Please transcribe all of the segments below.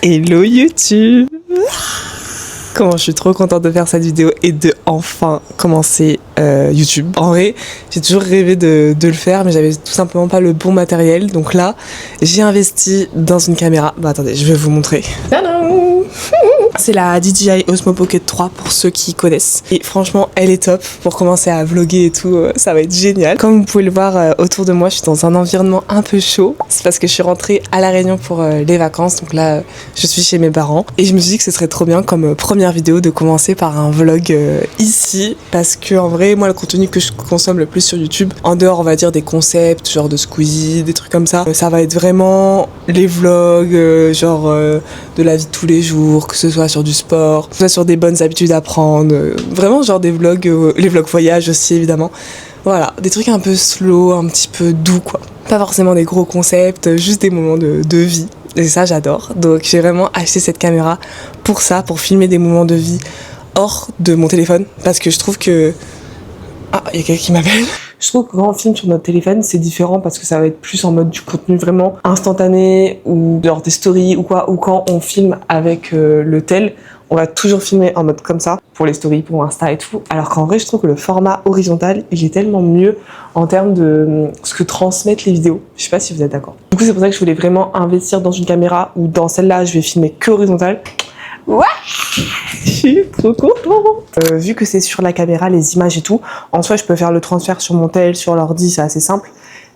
Hello YouTube! Comment je suis trop contente de faire cette vidéo et de enfin commencer YouTube. En vrai, j'ai toujours rêvé de le faire, mais j'avais tout simplement pas le bon matériel. Donc là, j'ai investi dans une caméra. Bah attendez, je vais vous montrer. Tadam! C'est la DJI Osmo Pocket 3 pour ceux qui connaissent. Et franchement, elle est top pour commencer à vlogger et tout. Ça va être génial. Comme vous pouvez le voir autour de moi, je suis dans un environnement un peu chaud. C'est parce que je suis rentrée à La Réunion pour les vacances. Donc là, je suis chez mes parents. Et je me suis dit que ce serait trop bien comme première vidéo de commencer par un vlog ici. Parce que en vrai, moi, le contenu que je consomme le plus sur YouTube, en dehors, on va dire, des concepts, genre de Squeezie, des trucs comme ça va être vraiment les vlogs, genre de la vie de tous les jours, que ce soit sur du sport, que ce soit sur des bonnes habitudes à prendre, vraiment genre des vlogs, les vlogs voyage aussi évidemment. Voilà, des trucs un peu slow, un petit peu doux quoi. Pas forcément des gros concepts, juste des moments de vie. Et ça j'adore. Donc j'ai vraiment acheté cette caméra pour ça, pour filmer des moments de vie hors de mon téléphone. Parce que je trouve que... Ah, il y a quelqu'un qui m'appelle. Je trouve que quand on filme sur notre téléphone, c'est différent parce que ça va être plus en mode du contenu vraiment instantané ou genre des stories ou quoi. Ou quand on filme avec le tel, on va toujours filmer en mode comme ça pour les stories, pour Insta et tout. Alors qu'en vrai, je trouve que le format horizontal, il est tellement mieux en termes de ce que transmettent les vidéos. Je sais pas si vous êtes d'accord. Du coup, c'est pour ça que je voulais vraiment investir dans une caméra où dans celle-là, je vais filmer que horizontal. Ouais, je suis trop contente. Vu que c'est sur la caméra, les images et tout, en soi, je peux faire le transfert sur mon tel, sur l'ordi, c'est assez simple.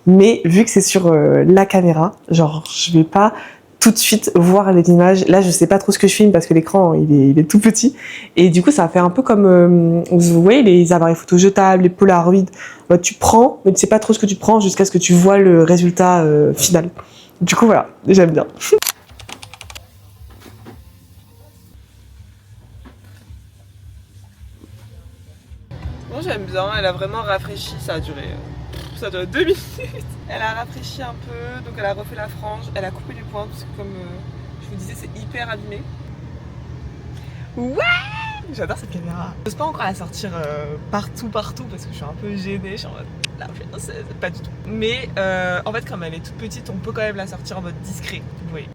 Mais vu que c'est sur la caméra, genre, je vais pas tout de suite voir les images. Là, je sais pas trop ce que je filme parce que l'écran, il est tout petit. Et du coup, ça va faire un peu comme, vous voyez, les appareils photo jetables, les Polaroid. Bah, tu prends, mais tu sais pas trop ce que tu prends jusqu'à ce que tu vois le résultat final. Du coup, voilà, j'aime bien. Moi j'aime bien, elle a vraiment rafraîchi, ça a duré 2 minutes. Elle a rafraîchi un peu, donc elle a refait la frange, elle a coupé les points parce que comme je vous disais c'est hyper abîmé. Ouais, j'adore cette caméra. Je n'ose pas encore la sortir partout parce que je suis un peu gênée, je suis en mode la princesse, pas du tout. Mais en fait comme elle est toute petite, on peut quand même la sortir en mode discret, vous voyez.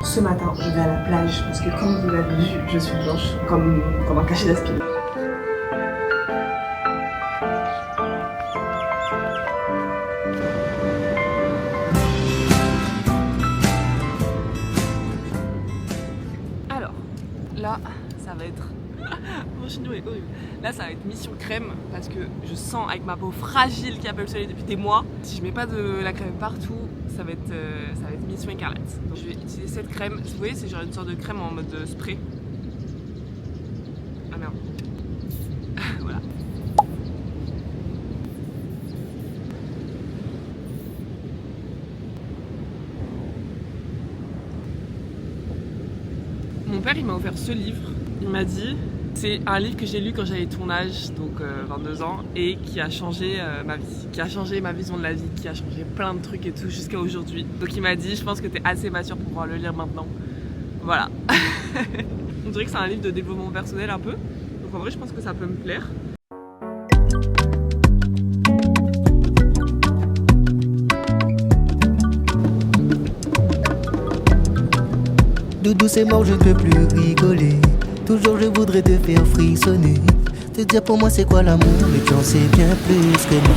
Ce matin, je vais à la plage parce que comme vous l'avez vu, je suis blanche, comme un cachet d'aspirine. Alors, là, ça va être... Mon chignon est horrible. Là, ça va être mission crème parce que je sens avec ma peau fragile qui appelle le soleil depuis des mois, si je mets pas de la crème partout, ça va être mission écarlate. Donc je vais utiliser cette crème. Vous voyez, c'est genre une sorte de crème en mode spray. Ah merde. Voilà. Mon père, il m'a offert ce livre. Il m'a dit, c'est un livre que j'ai lu quand j'avais ton âge, donc 22 ans, et qui a changé ma vie, qui a changé ma vision de la vie, qui a changé plein de trucs et tout jusqu'à aujourd'hui. Donc il m'a dit, je pense que t'es assez mature pour pouvoir le lire maintenant. Voilà. On dirait que c'est un livre de développement personnel un peu, donc en vrai je pense que ça peut me plaire. Doudou c'est mort, je ne peux plus rigoler. Toujours je voudrais te faire frissonner. Te dire pour moi c'est quoi l'amour, mais tu en sais bien plus que moi.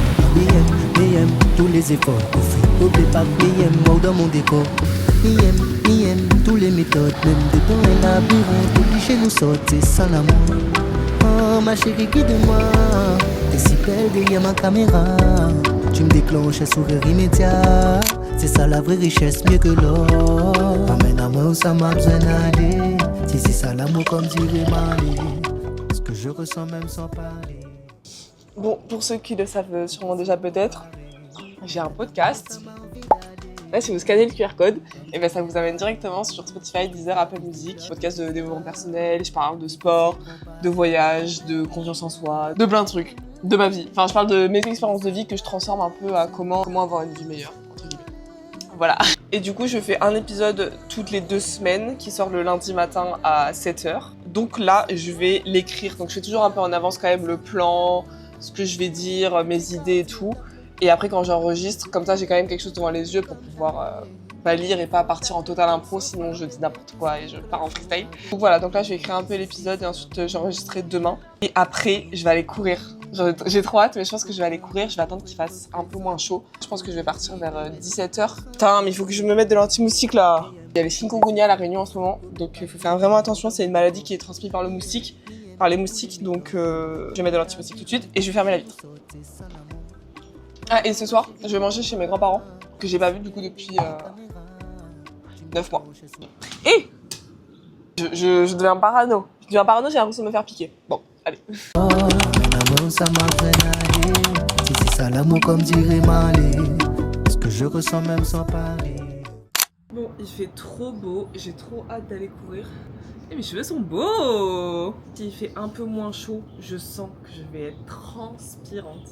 BM, tous les efforts qu'on fait. N'oublie pas que BM, mort dans mon décor. BM, tous les méthodes, même de ton labyrinthe. Tout cliché nous saute, c'est ça l'amour. Oh ma chérie, guide-moi. T'es si belle derrière ma caméra. Tu me déclenches un sourire immédiat. C'est ça la vraie richesse, mieux que l'or. Amène à moi où ça m'a besoin d'aller. Si c'est ça l'amour comme dirait Marley. Ce que je ressens même sans parler. Bon, pour ceux qui le savent sûrement déjà peut-être, j'ai un podcast. Là, si vous scannez le QR code, et ben ça vous amène directement sur Spotify, Deezer, Apple Music, podcast de développement personnel, je parle de sport, de voyage, de confiance en soi, de plein de trucs, de ma vie. Enfin, je parle de mes expériences de vie que je transforme un peu à comment avoir une vie meilleure, entre guillemets. Voilà. Et du coup, je fais un épisode toutes les 2 semaines qui sort le lundi matin à 7h. Donc là, je vais l'écrire. Donc je fais toujours un peu en avance quand même le plan, ce que je vais dire, mes idées et tout. Et après, quand j'enregistre, comme ça, j'ai quand même quelque chose devant les yeux pour pouvoir lire et pas partir en total impro, sinon je dis n'importe quoi et je pars en freestyle. Donc voilà, donc là, je vais écrire un peu l'épisode et ensuite j'enregistrerai demain. Et après, je vais aller courir. J'ai trop hâte, mais je pense que je vais aller courir. Je vais attendre qu'il fasse un peu moins chaud. Je pense que je vais partir vers 17h. Putain, mais il faut que je me mette de l'anti-moustique là. Il y a les chikungunya à La Réunion en ce moment, donc il faut faire vraiment attention. C'est une maladie qui est transmise par le moustique, par les moustiques, donc je vais mettre de l'anti-moustique tout de suite et je vais fermer la vitre. Ah, et ce soir, je vais manger chez mes grands-parents, que j'ai pas vu du coup depuis 9 mois. Et je deviens parano. J'ai l'impression de me faire piquer. Bon, allez. Ça m'entraîne. Si c'est ça l'amour comme dirait Marley, ce que je ressens même sans parler. Bon, il fait trop beau, j'ai trop hâte d'aller courir. Et mes cheveux sont beaux. S'il fait un peu moins chaud, je sens que je vais être transpirante.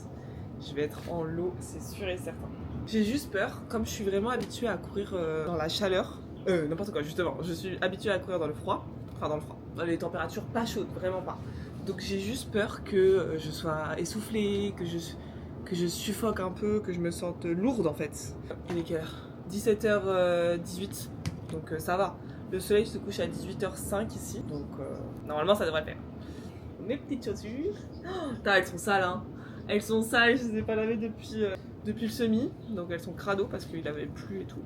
Je vais être en l'eau, c'est sûr et certain. J'ai juste peur, comme je suis vraiment habituée à courir dans la chaleur. N'importe quoi, justement. Je suis habituée à courir dans le froid. Enfin, dans le froid. Dans les températures pas chaudes, vraiment pas. Donc j'ai juste peur que je sois essoufflée, que je suffoque un peu, que je me sente lourde en fait. Il est quelle heure ? 17h18, donc ça va. Le soleil se couche à 18h05 ici, donc normalement ça devrait faire. Mes petites chaussures, putain, elles sont sales hein. Elles sont sales, je les ai pas lavées depuis le semis, donc elles sont crado parce qu'il avait plu et tout.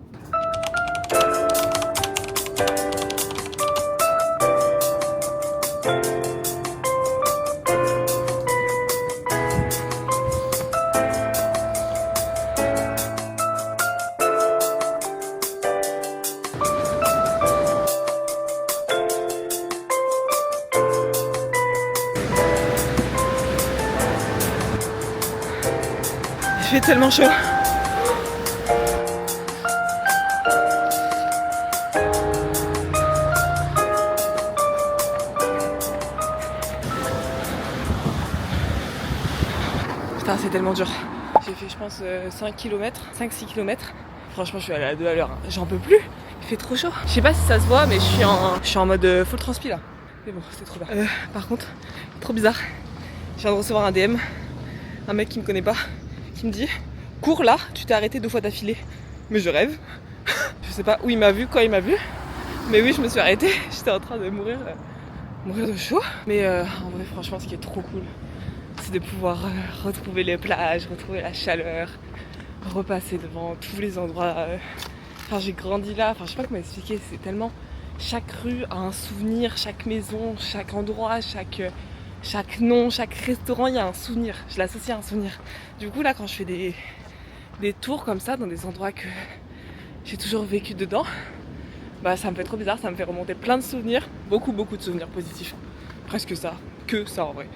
Il fait tellement chaud. Putain, c'est tellement dur. J'ai fait, je pense, 5 km, 5-6 km. Franchement, je suis allée à 2 à l'heure. J'en peux plus. Il fait trop chaud. Je sais pas si ça se voit, mais je suis en mode full transpi là. Mais bon, c'est trop bien. Par contre, trop bizarre. Je viens de recevoir un DM. Un mec qui me connaît pas. Qui me dit cours là, tu t'es arrêté 2 fois d'affilée. Mais je rêve. Je sais pas où il m'a vu, quand il m'a vu. Mais oui, je me suis arrêtée. J'étais en train de mourir de chaud. Mais en vrai, franchement, ce qui est trop cool, c'est de pouvoir retrouver les plages, retrouver la chaleur, repasser devant tous les endroits. Enfin, j'ai grandi là. Enfin, je sais pas comment expliquer. C'est tellement chaque rue a un souvenir, chaque maison, chaque endroit, chaque nom, chaque restaurant, il y a un souvenir. Je l'associe à un souvenir. Du coup, là, quand je fais des tours comme ça, dans des endroits que j'ai toujours vécu dedans, bah ça me fait trop bizarre, ça me fait remonter plein de souvenirs. Beaucoup de souvenirs positifs. Presque ça, que ça en vrai.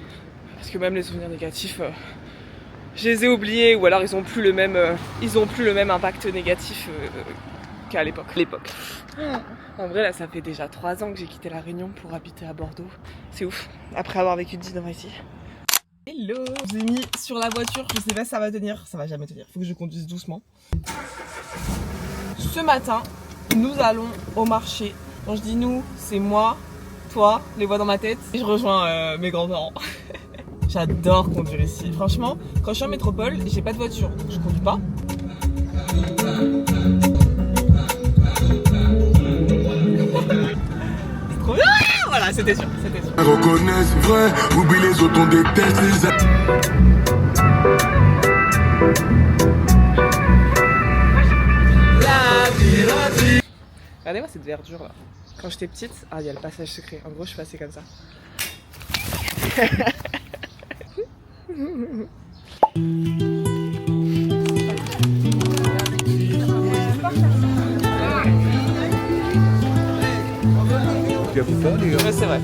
Parce que même les souvenirs négatifs, je les ai oubliés, ou alors ils ont plus le même impact négatif qu'à l'époque. En vrai, là, ça fait déjà 3 ans que j'ai quitté La Réunion pour habiter à Bordeaux. C'est ouf, après avoir vécu 10 ans ici. Hello! Je l'ai mis sur la voiture, je sais pas si ça va tenir. Ça va jamais tenir, faut que je conduise doucement. Ce matin, nous allons au marché. Quand je dis nous, c'est moi, toi, les voix dans ma tête. Et je rejoins mes grands-parents. J'adore conduire ici. Franchement, quand je suis en métropole, j'ai pas de voiture, donc je conduis pas. C'est trop bien! Voilà, c'était sûr. Reconnaissent vrai, oublie les autres, on déteste les Regardez-moi cette verdure là. Quand j'étais petite, il y a le passage secret. En gros, je suis passée comme ça. Ouais, c'est vrai.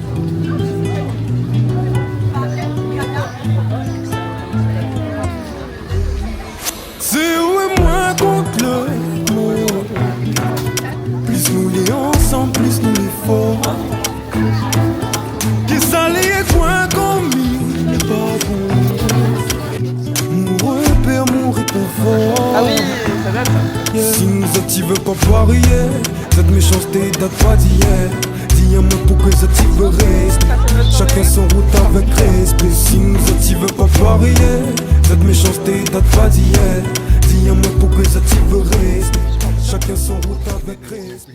C'est où et moi contre le monde. son route avec respect. Si nous autres y veut pas varier, cette méchanceté date pas d'hier. Dis un mot pour que ça t'y veut rester. Chacun son route avec respect.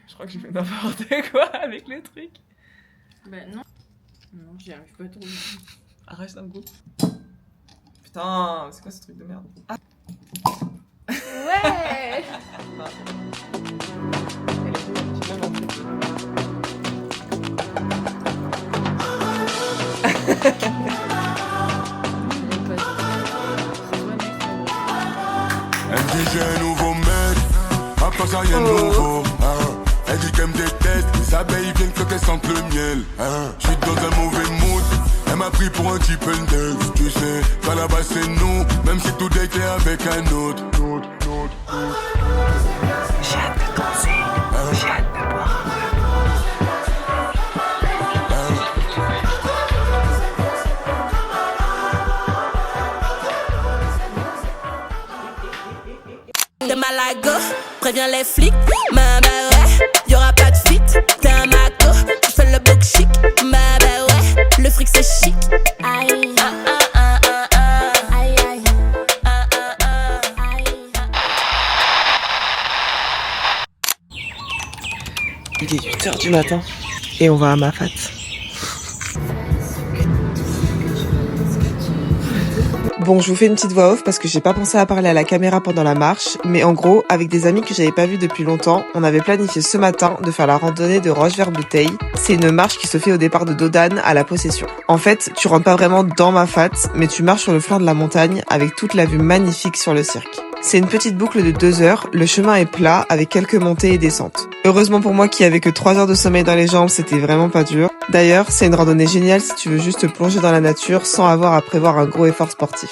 Je crois que j'ai fait n'importe quoi avec le truc. Bah non. Non, j'y arrive pas trop. Arrête un coup. Putain, c'est quoi ce truc de merde? Ah. Ouais. Elle dit j'ai un nouveau mec, après ça rien de nouveau, hein. Elle dit qu'elle me déteste, les abeilles viennent quand elles sentent le miel, hein. J'suis dans un mauvais mood, elle m'a pris pour un type index. Tu sais, qu'à la base c'est nous, même si tout était avec un autre. J'ai hâte de danser, j'ai hâte de boire un peu. T'es malago, préviens les flics, ma bah ouais, y'aura pas de fit, t'es un maco, tu fais le book chic, ma bah ouais, le fric c'est chic. Aïe, aïe, aïe, Il est 8h du matin et on va à Mafat. Bon, je vous fais une petite voix off parce que j'ai pas pensé à parler à la caméra pendant la marche, mais en gros, avec des amis que j'avais pas vus depuis longtemps, on avait planifié ce matin de faire la randonnée de Roche-Vert-Bouteille. C'est une marche qui se fait au départ de Dodane à la Possession. En fait, tu rentres pas vraiment dans Mafat, mais tu marches sur le flanc de la montagne avec toute la vue magnifique sur le cirque. C'est une petite boucle de 2 heures, le chemin est plat avec quelques montées et descentes. Heureusement pour moi qui avait que 3 heures de sommeil dans les jambes, c'était vraiment pas dur. D'ailleurs, c'est une randonnée géniale si tu veux juste plonger dans la nature sans avoir à prévoir un gros effort sportif.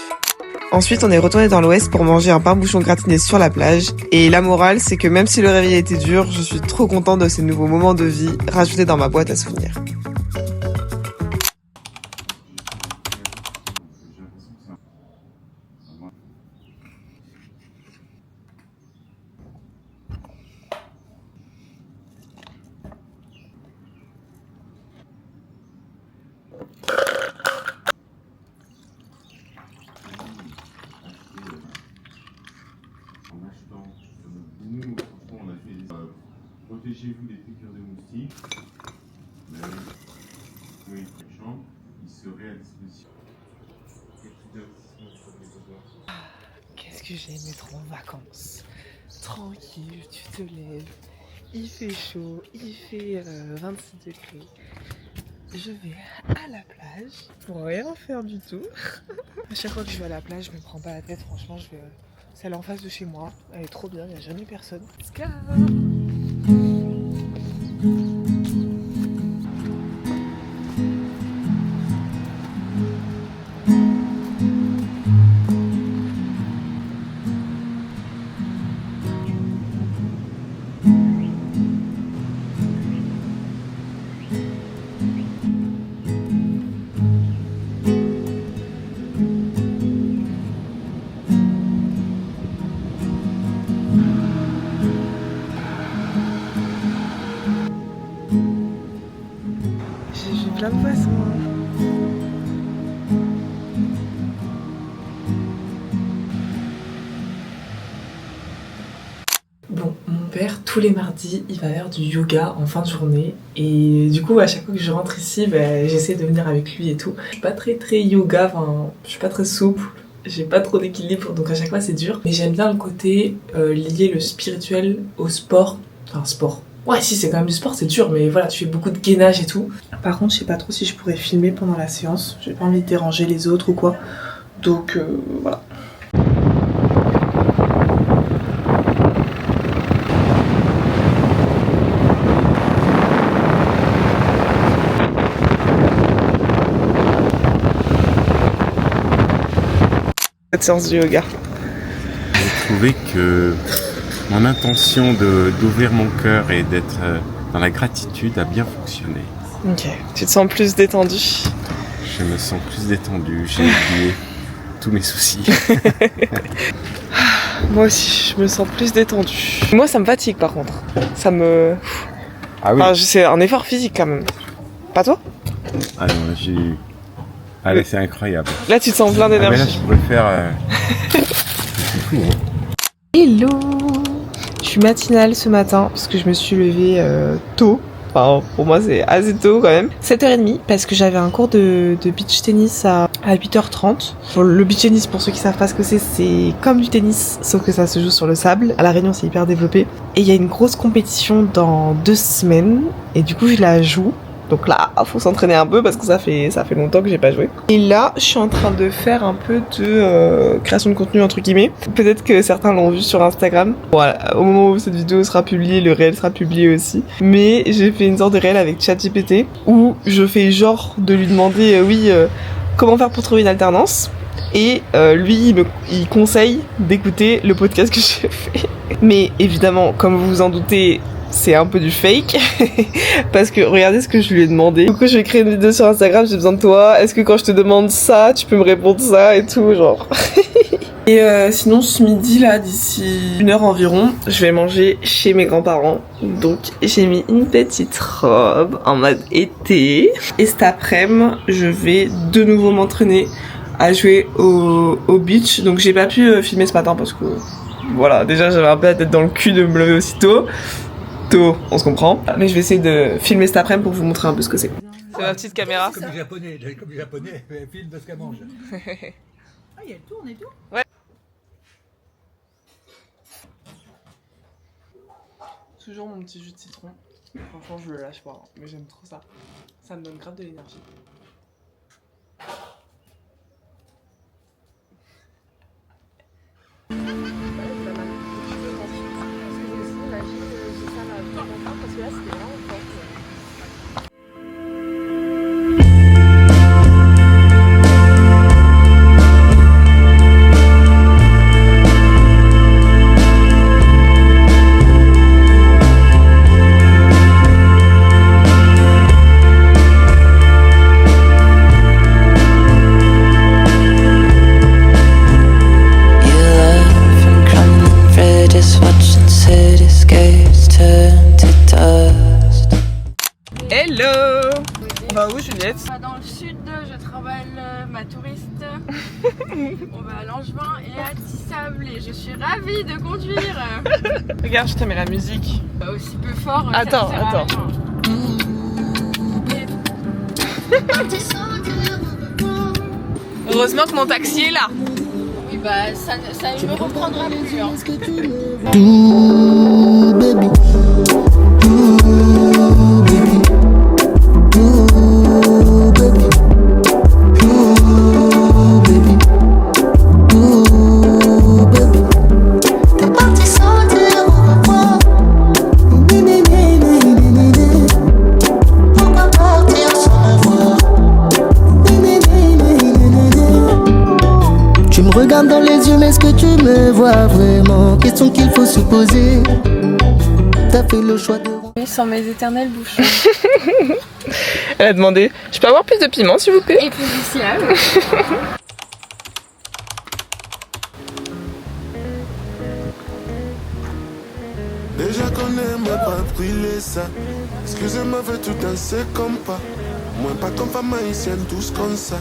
Ensuite, on est retourné dans l'ouest pour manger un pain bouchon gratiné sur la plage. Et la morale, c'est que même si le réveil était dur, je suis trop contente de ces nouveaux moments de vie rajoutés dans ma boîte à souvenirs. Nous, franchement, on a fait des... protégez-vous des piqûres de moustiques. Oui, chambre, il serait à disposition. Qu'est-ce que j'aime être en vacances. Tranquille, tu te lèves, il fait chaud, il fait 26 degrés. Je vais à la plage pour rien faire du tout. À chaque fois que je vais à la plage, je me prends pas la tête, franchement, je vais... Celle en face de chez moi, elle est trop bien, il n'y a jamais personne. Let's go! Plein de poissons. Bon, mon père, tous les mardis, il va faire du yoga en fin de journée. Et du coup, à chaque fois que je rentre ici, j'essaie de venir avec lui et tout. Je suis pas très yoga, enfin, je suis pas très souple. J'ai pas trop d'équilibre, donc à chaque fois c'est dur. Mais j'aime bien le côté lier le spirituel au sport. Enfin, sport. Ouais, si, c'est quand même du sport, c'est dur, mais voilà, tu fais beaucoup de gainage et tout. Par contre, je sais pas trop si je pourrais filmer pendant la séance. J'ai pas envie de déranger les autres ou quoi. Donc, voilà. Cette séance de yoga. J'ai trouvé que mon intention d'ouvrir mon cœur et d'être dans la gratitude a bien fonctionné. Ok, tu te sens plus détendu? Je me sens plus détendu, j'ai oublié tous mes soucis. Moi aussi, je me sens plus détendu. Moi, ça me fatigue par contre. Ça me... Ah oui. Enfin, c'est un effort physique quand même. Pas toi? Ah non, là j'ai eu... Ah là c'est incroyable. Là, tu te sens plein Ah mais là d'énergie. je pourrais faire... C'est fou, hein. Hello! Je suis matinale ce matin parce que je me suis levée tôt. Enfin, pour moi, c'est assez tôt quand même. 7h30 parce que j'avais un cours de beach tennis à 8h30. Le beach tennis, pour ceux qui savent pas ce que c'est comme du tennis, sauf que ça se joue sur le sable. À La Réunion, c'est hyper développé. Et il y a une grosse compétition dans 2 semaines. Et du coup, je la joue. Donc là, faut s'entraîner un peu parce que ça fait longtemps que j'ai pas joué. Et là, je suis en train de faire un peu de création de contenu entre guillemets. Peut-être que certains l'ont vu sur Instagram. Voilà, au moment où cette vidéo sera publiée, le réel sera publié aussi. Mais j'ai fait une sorte de réel avec ChatGPT où je fais genre de lui demander comment faire pour trouver une alternance. Et lui, il conseille d'écouter le podcast que j'ai fait. Mais évidemment, comme vous vous en doutez, c'est un peu du fake parce que regardez ce que je lui ai demandé. Du coup, je vais créer une vidéo sur Instagram, j'ai besoin de toi. Est-ce que quand je te demande ça, tu peux me répondre ça et tout, genre. Et sinon, ce midi là, d'ici 1 heure environ, je vais manger chez mes grands-parents. Donc, j'ai mis une petite robe en mode été. Et cet après-midi, je vais de nouveau m'entraîner à jouer au beach. Donc, j'ai pas pu filmer ce matin parce que voilà, déjà j'avais un peu la tête dans le cul de me lever aussitôt. On se comprend. Mais je vais essayer de filmer cet après-midi pour vous montrer un peu ce que c'est. C'est ma petite caméra. Comme les japonais, elle filme de ce qu'elle mange. Ah, il y a le tourne et tout? Ouais. Toujours mon petit jus de citron. Franchement, je le lâche pas, hein, mais j'aime trop ça. Ça me donne grave de l'énergie. Hello! On va où, Juliette? Dans le sud, je travaille ma touriste. On va à Langevin et à Tissable et je suis ravie de conduire. Regarde, je te mets la musique. Aussi peu fort. Attends, ça sert à attends. rien. Heureusement que mon taxi est là. Oui, bah ça me reprendra les yeux. Ooh, baby. Ooh, baby. Ooh, baby. Ooh, baby. Ooh, baby. T'es parti sans dire au revoir. Pourquoi partir sans me voir? Tu me regardes dans les yeux, mais est-ce que tu me vois vraiment? Question qu'il faut se poser. T'as fait le choix de... Sans mes éternels bouchons. Elle a demandé, je peux avoir plus de piment s'il vous plaît? Et plus du ciel. Déjà qu'on n'aime pas brûler ça. Excusez-moi, fait tout un c'est comme pas. Moi pas comme femme haïtienne, tous comme ça.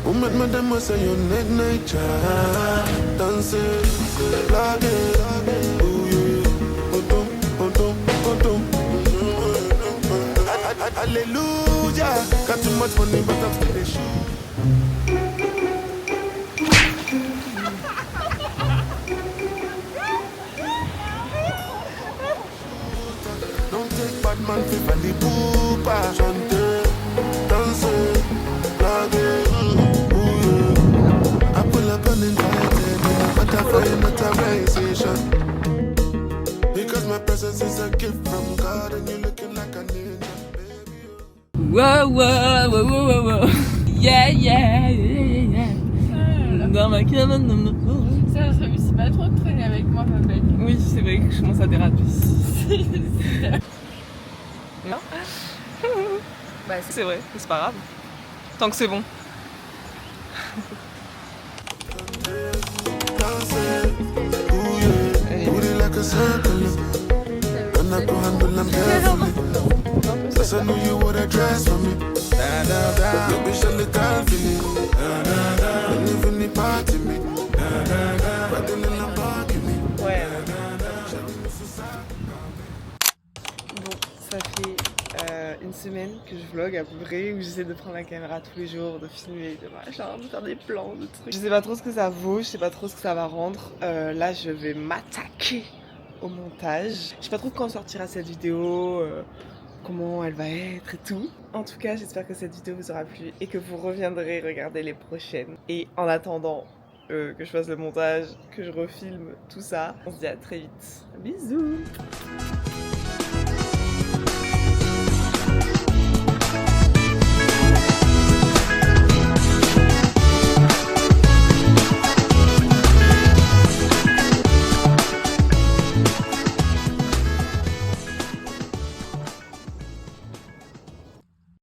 Ou mettre madame, moi c'est your neck nature. Danser, blaguer, ouye, autom, autom, autom. Alléluia, got too much money but I'm still a shoe. Don't take bad man fi valley boopa. Chanter, danser, blaguer, I pull up uninvited in a butterfly notarization. Because my presence is a gift from God and you're looking like a ninja, baby. Wow, wow, wow, wow, wow. Yeah, yeah, yeah, yeah, yeah. Dans ma cabane, dans ma... Ça, ça pas trop de traîner avec moi, ma belle. Oui, c'est vrai que je commence à déraper. Non. Bah, C'est vrai, mais c'est pas grave. Tant que c'est bon. Ouais. Bon, ça fait une semaine que je vlog à peu près, où j'essaie de prendre la caméra tous les jours, de filmer, de machin, de faire des plans, de trucs. Je sais pas trop ce que ça vaut, je sais pas trop ce que ça va rendre. Là, je vais m'attaquer au montage. Je sais pas trop quand sortira cette vidéo, comment elle va être et tout. En tout cas, j'espère que cette vidéo vous aura plu et que vous reviendrez regarder les prochaines. Et en attendant que je fasse le montage, que je refilme tout ça, on se dit à très vite. Bisous.